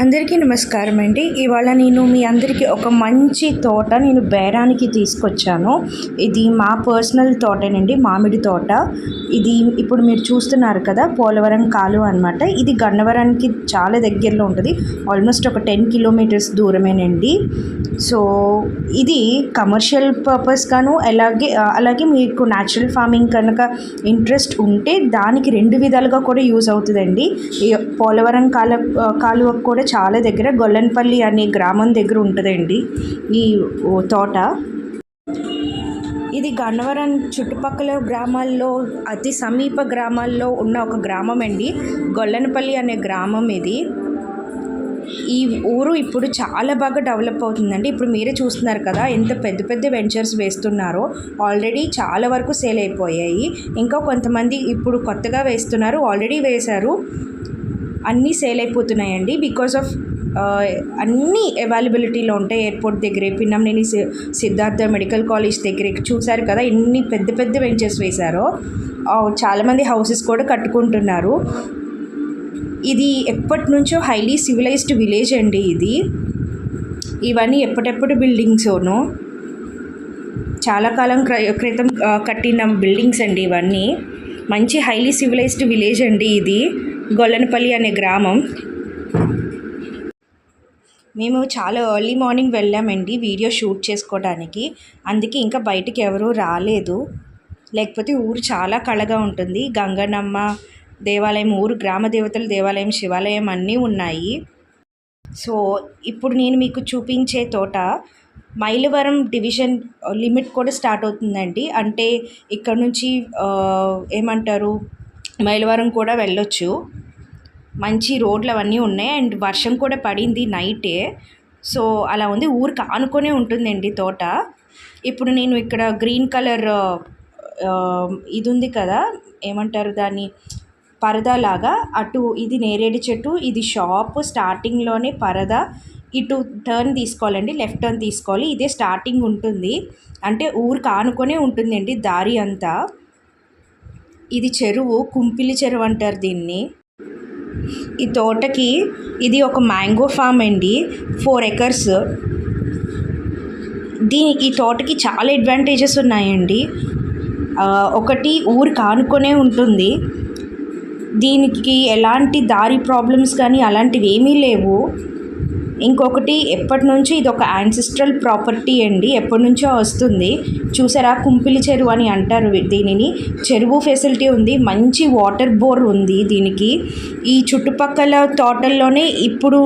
అందరికీ నమస్కారం అండి. ఇవాళ నేను మీ అందరికీ ఒక మంచి తోట నేను బేరానికి తీసుకొచ్చాను. ఇది మా పర్సనల్ తోటేనండి, మామిడి తోట. ఇది ఇప్పుడు మీరు చూస్తున్నారు కదా, పోలవరం కాలువ అనమాట. ఇది గన్నవరానికి చాలా దగ్గరలో ఉంటుంది, ఆల్మోస్ట్ ఒక 10 కిలోమీటర్స్ దూరమేనండి. సో ఇది కమర్షియల్ పర్పస్ గాను అలాగే మీకు న్యాచురల్ ఫార్మింగ్ కనుక ఇంట్రెస్ట్ ఉంటే దానికి 2 విధాలుగా కూడా యూజ్ అవుతుందండి. ఈ పోలవరం కాలువ కూడా చాలా దగ్గర గొల్లన్పల్లి అనే గ్రామం దగ్గర ఉంటుందండి ఈ తోట. ఇది గన్నవరం చుట్టుపక్కల గ్రామాల్లో అతి సమీప గ్రామాల్లో ఉన్న ఒక గ్రామం అండి, గొల్లన్పల్లి అనే గ్రామం ఇది. ఈ ఊరు ఇప్పుడు చాలా బాగా డెవలప్ అవుతుందండి. ఇప్పుడు మీరే చూస్తున్నారు కదా ఎంత పెద్ద పెద్ద వెంచర్స్ వేస్తున్నారో. ఆల్రెడీ చాలా వరకు సేల్ అయిపోయాయి, ఇంకా కొంతమంది ఇప్పుడు కొత్తగా వేస్తున్నారు, ఆల్రెడీ వేశారు. అన్నీ సేల్ అయిపోతున్నాయండి బికాస్ ఆఫ్ అన్నీ అవైలబిలిటీలో ఉంటాయి. ఎయిర్పోర్ట్ దగ్గరే, పిన్నంనేని సిద్ధార్థ మెడికల్ కాలేజ్ దగ్గరే చూశారు కదా ఎన్ని పెద్ద పెద్ద వెంచర్స్ వేశారో. చాలామంది హౌసెస్ కూడా కట్టుకుంటున్నారు. ఇది ఎప్పటి నుంచో హైలీ సివిలైజ్డ్ విలేజ్ అండి ఇది. ఇవన్నీ ఎప్పటెప్పుడు బిల్డింగ్స్ను చాలా కాలం క్రితం కట్టిన బిల్డింగ్స్ అండి ఇవన్నీ. మంచి హైలీ సివిలైజ్డ్ విలేజ్ అండి ఇది, గొల్లన్పల్లి అనే గ్రామం. మేము చాలా ఎర్లీ మార్నింగ్ వెళ్ళామండి వీడియో షూట్ చేసుకోవడానికి, అందుకే ఇంకా బయటికి ఎవరూ రాలేదు. లేకపోతే ఊరు చాలా కళగా ఉంటుంది. గంగనమ్మ దేవాలయం, ఊరు గ్రామ దేవతల దేవాలయం, శివాలయం అన్నీ ఉన్నాయి. సో ఇప్పుడు నేను మీకు చూపించే తోట మైలవరం డివిజన్ లిమిట్ కూడా స్టార్ట్ అవుతుందండి. అంటే ఇక్కడ నుంచి ఏమంటారు, మైలవరం కూడా వెళ్ళొచ్చు. మంచి రోడ్లు అవన్నీ ఉన్నాయి, అండ్ వర్షం కూడా పడింది నైటే. సో అలా ఉంది, ఊరికి ఆనుకొనే ఉంటుందండి తోట. ఇప్పుడు నేను ఇక్కడ గ్రీన్ కలర్ ఇది ఉంది కదా, ఏమంటారు దాన్ని, పరదాలాగా. అటు ఇది నేరేడు చెట్టు, ఇది షాప్ స్టార్టింగ్లోనే పరద. ఇటు టర్న్ తీసుకోవాలండి, లెఫ్ట్ టర్న్ తీసుకోవాలి. ఇదే స్టార్టింగ్ ఉంటుంది, అంటే ఊరికి ఆనుకొనే ఉంటుందండి దారి అంతా. ఇది చెరువు, కుంపిలి చెరువు అంటారు దీన్ని. ఈ తోటకి ఇది ఒక మ్యాంగో ఫామ్ అండి, 4 acres. ఈ తోటకి చాలా అడ్వాంటేజెస్ ఉన్నాయండి. ఒకటి, ఊరికి ఆనుకొనే ఉంటుంది, దీనికి ఎలాంటి దారి ప్రాబ్లమ్స్ కానీ అలాంటివి ఏమీ లేవు. ఇంకొకటి, ఎప్పటి నుంచి ఇది ఒక యాన్సిస్ట్రల్ ప్రాపర్టీ అండి, ఎప్పటి నుంచో వస్తుంది. చూసారా, కుంపిలి చెరువు అని అంటారు దీనిని. చెరువు ఫెసిలిటీ ఉంది, మంచి వాటర్ బోర్ ఉంది దీనికి. ఈ చుట్టుపక్కల తోటల్లోనే ఇప్పుడు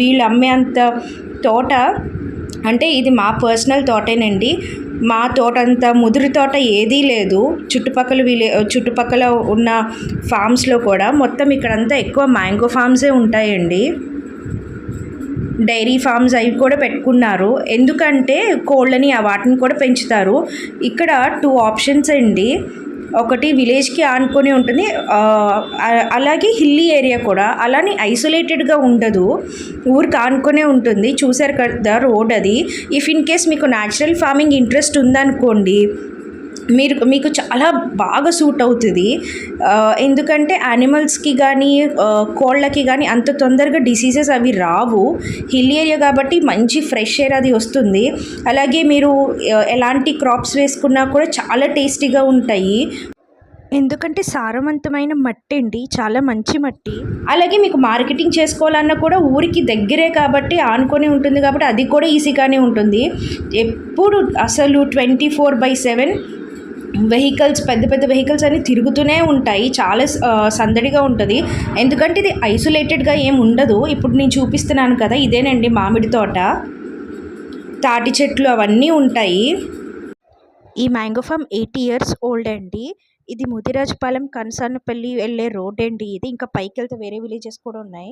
వీళ్ళు అమ్మేంత తోట, అంటే ఇది మా పర్సనల్ తోటేనండి. మా తోట అంతా ముదురు తోట ఏదీ లేదు చుట్టుపక్కల ఉన్న ఫామ్స్లో కూడా. మొత్తం ఇక్కడంతా ఎక్కువ మ్యాంగో ఫామ్సే ఉంటాయండి. డైరీ ఫామ్స్ అవి కూడా పెట్టుకున్నారు, ఎందుకంటే కోళ్ళని వాటిని కూడా పెంచుతారు. ఇక్కడ 2 ఆప్షన్స్ అండి. ఒకటి విలేజ్కి ఆనుకొని ఉంటుంది, అలాగే హిల్లీ ఏరియా కూడా. అలానే ఐసోలేటెడ్గా ఉండదు, ఊరికి ఆనుకొనే ఉంటుంది. చూసారు కదా రోడ్ అది. ఇఫ్ ఇన్ కేస్ మీకు న్యాచురల్ ఫార్మింగ్ ఇంట్రెస్ట్ ఉందనుకోండి, మీకు చాలా బాగా సూట్ అవుతుంది. ఎందుకంటే యానిమల్స్కి కానీ కోళ్ళకి కానీ అంత తొందరగా డిసీజెస్ అవి రావు. హిల్ ఏరియా కాబట్టి మంచి ఫ్రెష్ ఎయిర్ అది వస్తుంది. అలాగే మీరు ఎలాంటి క్రాప్స్ వేసుకున్నా కూడా చాలా టేస్టీగా ఉంటాయి, ఎందుకంటే సారవంతమైన మట్టి అండి, చాలా మంచి మట్టి. అలాగే మీకు మార్కెటింగ్ చేసుకోవాలన్నా కూడా ఊరికి దగ్గరే కాబట్టి, ఆనుకొని ఉంటుంది కాబట్టి అది కూడా ఈజీగానే ఉంటుంది. ఎప్పుడు అసలు 24/7 వెహికల్స్, పెద్ద పెద్ద వెహికల్స్ అన్నీ తిరుగుతూనే ఉంటాయి. చాలా సందడిగా ఉంటుంది, ఎందుకంటే ఇది ఐసోలేటెడ్గా ఏమి ఉండదు. ఇప్పుడు నేను చూపిస్తున్నాను కదా, ఇదేనండి మామిడి తోట, తాటి చెట్లు అవన్నీ ఉంటాయి. ఈ మ్యాంగో ఫామ్ 80 years ఓల్డ్ అండి. ఇది ముదిరాజపాలెం కనసానపల్లి వెళ్ళే రోడ్ అండి ఇది. ఇంకా పైకి వెళ్తే వేరే విలేజెస్ కూడా ఉన్నాయి.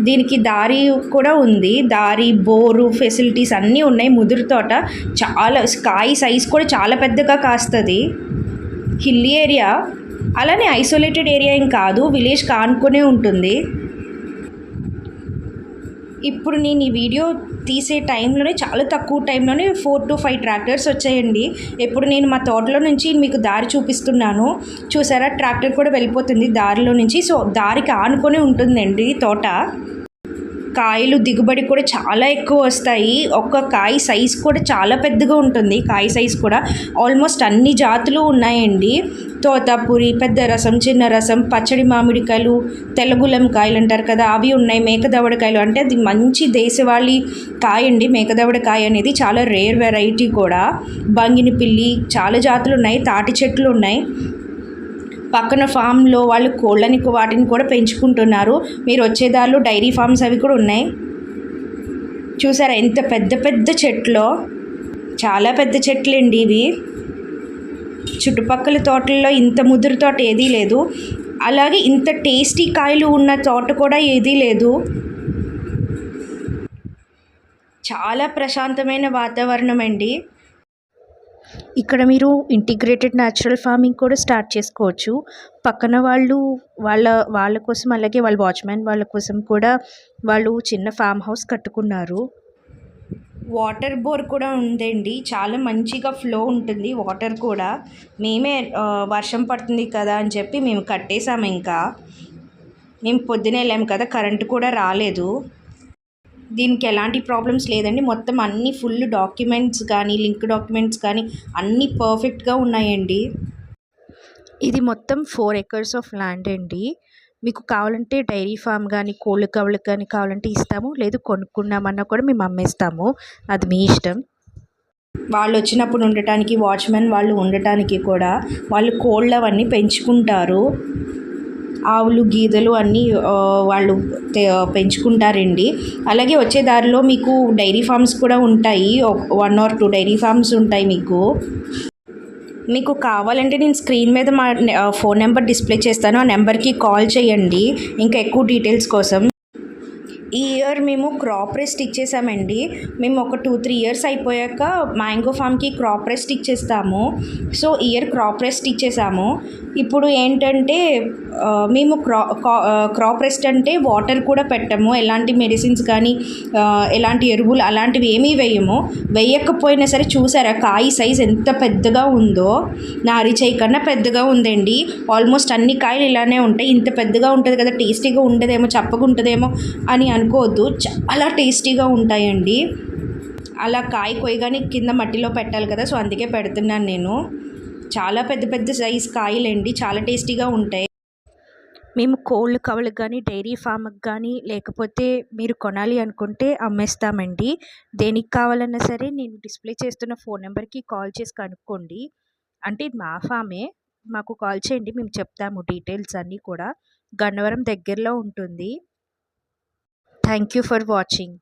దీనికి దారి కూడా ఉంది, దారి, బోరు ఫెసిలిటీస్ అన్నీ ఉన్నాయి. ముదురు తోట చాలా, కాయ సైజ్ కూడా చాలా పెద్దగా కాస్తుంది. హిల్ ఏరియా, అలానే ఐసోలేటెడ్ ఏరియా ఏం కాదు, విలేజ్ ఆనుకొనే ఉంటుంది. ఇప్పుడు నేను ఈ వీడియో తీసే టైంలోనే, చాలా తక్కువ టైంలోనే 4 to 5 ట్రాక్టర్స్ వచ్చాయండి. ఇప్పుడు నేను మా తోటలో నుంచి మీకు దారి చూపిస్తున్నాను, చూసారా ట్రాక్టర్ కూడా వెళ్ళిపోతుంది దారిలో నుంచి. సో దారికి ఆనుకొని ఉంటుందండి తోట. కాయలు దిగుబడి కూడా చాలా ఎక్కువ వస్తాయి. ఒక్క కాయ సైజ్ కూడా చాలా పెద్దగా ఉంటుంది. కాయ సైజ్ కూడా ఆల్మోస్ట్ అన్ని జాతులు ఉన్నాయండి. తోతాపురి, పెద్ద రసం, చిన్న రసం, పచ్చడి మామిడికాయలు, తెల్లగులం కాయలు అంటారు కదా, అవి ఉన్నాయి. మేకదవడకాయలు అంటే అది మంచి దేశవాళీ కాయ అండి. మేకదవడకాయ అనేది చాలా రేర్ వెరైటీ కూడా. బంగిని పిల్లి, చాలా జాతులు ఉన్నాయి. తాటి చెట్లు ఉన్నాయి. పక్కన ఫామ్లో వాళ్ళు కోళ్ళని వాటిని కూడా పెంచుకుంటున్నారు. మీరు వచ్చేదారిలో డైరీ ఫార్మ్స్ అవి కూడా ఉన్నాయి. చూసారా ఎంత పెద్ద పెద్ద చెట్లో, చాలా పెద్ద చెట్లండి ఇవి. చుట్టుపక్కల తోటల్లో ఇంత ముదురు తోట ఏదీ లేదు. అలాగే ఇంత టేస్టీ కాయలు ఉన్న తోట కూడా ఏదీ లేదు. చాలా ప్రశాంతమైన వాతావరణం అండి. ఇక్కడ మీరు ఇంటిగ్రేటెడ్ న్యాచురల్ ఫార్మింగ్ కూడా స్టార్ట్ చేసుకోవచ్చు. పక్కన వాళ్ళు వాళ్ళ కోసం, అలాగే వాళ్ళ వాచ్మెన్ వాళ్ళ కోసం కూడా వాళ్ళు చిన్న ఫామ్ హౌస్ కట్టుకున్నారు. వాటర్ బోర్ కూడా ఉందండి. చాలా మంచిగా ఫ్లో ఉంటుంది వాటర్ కూడా. మేమే వర్షం పడుతుంది కదా అని చెప్పి మేము కట్టేసాము. ఇంకా మేము పొద్దునే వెళ్ళాము కదా, కరెంటు కూడా రాలేదు. దీనికి ఎలాంటి ప్రాబ్లమ్స్ లేదండి. మొత్తం అన్ని ఫుల్ డాక్యుమెంట్స్ కానీ, లింక్ డాక్యుమెంట్స్ కానీ అన్నీ పర్ఫెక్ట్గా ఉన్నాయండి. ఇది మొత్తం 4 acres ఆఫ్ ల్యాండ్ అండి. మీకు కావాలంటే డైరీ ఫామ్ కానీ, కోళ్ళ కవలకు కానీ కావాలంటే ఇస్తాము. లేదు కొనుక్కున్నామన్నా కూడా మేము అమ్మేస్తాము. అది మీ ఇష్టం. వాళ్ళు వచ్చినప్పుడు ఉండటానికి, వాచ్మెన్ వాళ్ళు ఉండటానికి కూడా వాళ్ళు కోళ్ళు అవన్నీ పెంచుకుంటారు. ఆవులు, గీదలు అన్నీ వాళ్ళు పెంచుకుంటారండి. అలాగే వచ్చే దారిలో మీకు డైరీ ఫార్మ్స్ కూడా ఉంటాయి. 1 or 2 డైరీ ఫార్మ్స్ ఉంటాయి మీకు కావాలంటే నేను స్క్రీన్ మీద మా ఫోన్ నెంబర్ డిస్ప్లే చేస్తాను. ఆ నెంబర్కి కాల్ చేయండి ఇంకా ఎక్కువ డీటెయిల్స్ కోసం. ఈ ఇయర్ మేము క్రాప్ రెస్ట్ ఇచ్చేసామండి. మేము ఒక 2-3 years అయిపోయాక మ్యాంగో ఫామ్కి క్రాప్ రెస్ట్ ఇచ్చేస్తాము. సో ఇయర్ క్రాప్ రెస్ట్ ఇచ్చేసాము. ఇప్పుడు ఏంటంటే మేము క్రాప్ రెస్ట్ అంటే వాటర్ కూడా పెట్టము. ఎలాంటి మెడిసిన్స్ కానీ, ఎలాంటి ఎరువులు అలాంటివి ఏమీ వేయకపోయినా సరే చూసారా కాయ సైజ్ ఎంత పెద్దగా ఉందో. నా అరిచేయి కన్నా పెద్దగా ఉందండి. ఆల్మోస్ట్ అన్ని కాయలు ఇలానే ఉంటాయి. ఇంత పెద్దగా ఉంటుంది కదా, టేస్టీగా ఉండదేమో, చప్పగా ఉంటుందేమో అని అనుకోవద్దు. చాలా టేస్టీగా ఉంటాయండి. అలా కాయ కొయ్యగానే కింద మట్టిలో పెట్టాలి కదా, సో అందుకే పెడుతున్నాను నేను. చాలా పెద్ద పెద్ద సైజ్ కాయలండి, చాలా టేస్టీగా ఉంటాయి. మేము కోళ్ళ కవలకు కానీ, డైరీ ఫామ్కి కానీ, లేకపోతే మీరు కొనాలి అనుకుంటే అమ్మేస్తామండి. దేనికి కావాలన్నా సరే నేను డిస్ప్లే చేస్తున్న ఫోన్ నెంబర్కి కాల్ చేసి కనుక్కోండి. అంటే ఇది మా ఫామే, మాకు కాల్ చేయండి, మేము చెప్తాము డీటెయిల్స్ అన్నీ కూడా. గన్నవరం దగ్గరలో ఉంటుంది. Thank you for watching.